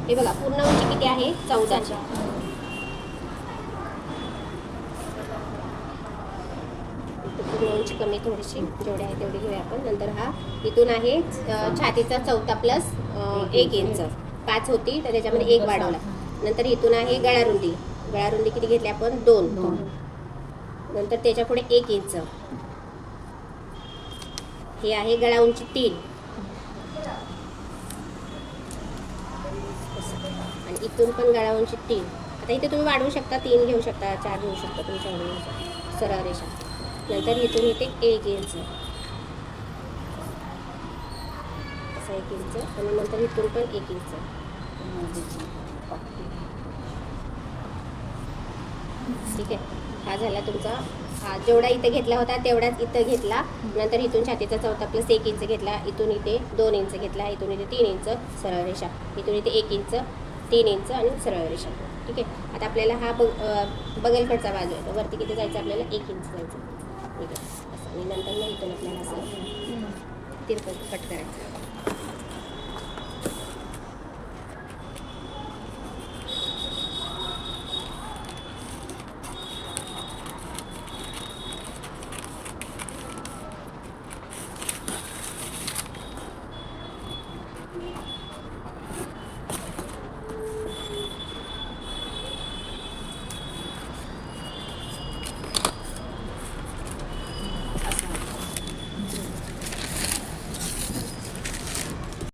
हे बघा पूर्ण उंची किती आहे 14ची. पूर्ण उंची कमी थोडीशी, जेवढी आहे तेवढी घेऊया आपण. नंतर हा इथून आहे छातीचा 14 प्लस 1 इंच, 5 होती तर त्याच्यामध्ये 1 वाढवला. नंतर इथून आहे गळारुंदी. गळारुंदी किती घेतली आपण 2. नंतर त्याच्या पुढे 1 इंच. हे आहे गळा उंची 3. आणि इथून पण गळा उंची 3. आता इथे तुम्ही वाढवू शकता, 3 घेऊ शकता, 4 घेऊ शकता तुमच्या आवडीनुसार. सरळ रेषा. नंतर इथून इथे 1 इंच, असं 1 इंच. आणि नंतर इथून पण 1 इंच. ठीक आहे. हा झाला तुमचा. हा जेवढा इथे घेतला होता तेवढाच इथं घेतला. नंतर इथून छातीचा 14 प्लस 1 इंच घेतला. इथून इथे 2 इंच घेतला. इथून इथे 3 इंच सरळ रेषा. इथून इथे 1 इंच, 3 इंच आणि सरळ रेषा. ठीक आहे. आता आपल्याला हा बगलकडचा बाजू आहे, वरती किती जायचं आपल्याला 1 इंच जायचं. ठीक आहे. असं. आणि नंतर मग इथून आपल्याला असं तिरकं कट करायचं.